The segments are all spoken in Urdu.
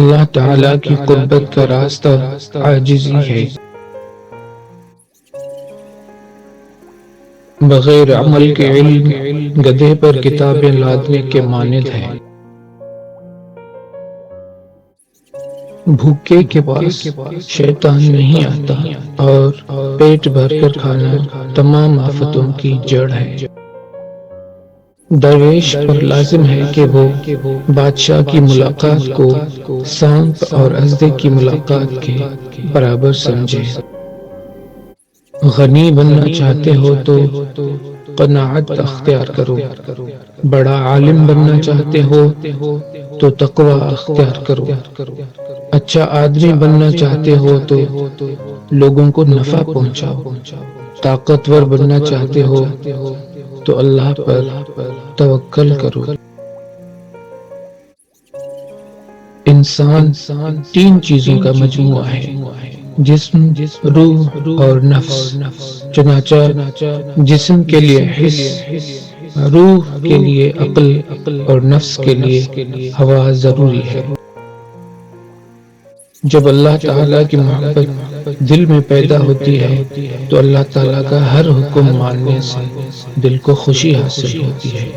اللہ تعالیٰ کی قربت کا راستہ عاجزی ہے، بغیر عمل کے علم گدھے پر کتابیں لادنے کے مانند ہے۔ بھوکے کے پاس شیطان نہیں آتا، اور پیٹ بھر کر کھانا تمام آفتوں کی جڑ ہے۔ درویش پر لازم ہے کہ وہ بادشاہ کی ملاقات کو سانپ اور اژدھے کی ملاقات کے برابر سمجھے۔ غنی بننا چاہتے ہو تو قناعت اختیار کرو، بڑا عالم بننا چاہتے ہو تو تقوی اختیار کرو، اچھا آدمی بننا چاہتے ہو تو لوگوں کو نفع پہنچاؤ، طاقتور بننا چاہتے ہو تو اللہ پر توکل کرو۔ انسان تین چیزوں کا مجموعہ ہے: جسم، روح اور نفس۔ چنانچہ جسم کے لیے حس، روح کے لیے عقل اور نفس کے لیے ہوا ضروری ہے۔ جب اللہ تعالیٰ کی محبت دل میں پیدا ہوتی ہے تو اللہ تعالیٰ کا ہر حکم ماننے سے دل کو خوشی حاصل ہوتی ہے۔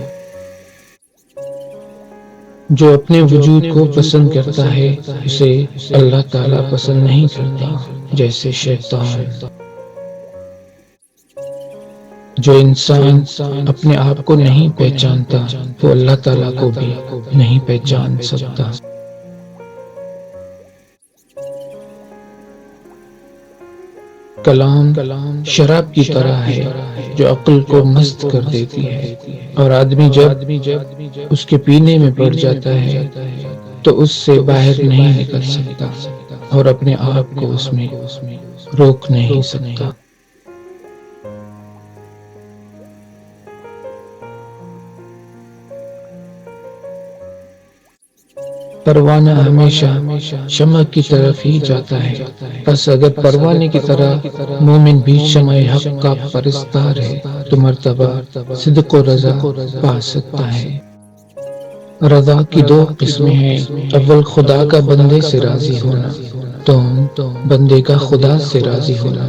جو اپنے وجود کو پسند کرتا ہے اسے اللہ تعالیٰ پسند نہیں کرتا، جیسے شیطان۔ جو انسان اپنے آپ کو نہیں پہچانتا وہ اللہ تعالیٰ کو بھی نہیں پہچان سکتا۔ کلام شراب کی طرح ہے جو عقل کو مست کر دیتی ہے، اور آدمی جب اس کے پینے میں پڑ جاتا ہے تو اس سے باہر نہیں نکل سکتا اور اپنے آپ کو اس میں روک نہیں سکتا۔ پروانہ ہمیشہ شمع کی طرف ہی جاتا ہے، بس اگر پروانے کی طرح مومن بھی شمع حق کا پرستار ہے تو مرتبہ صدق و رضا پا سکتا ہے۔ رضا کی دو قسمیں ہیں: اول خدا کا بندے سے راضی ہونا، دوم بندے کا خدا سے راضی ہونا۔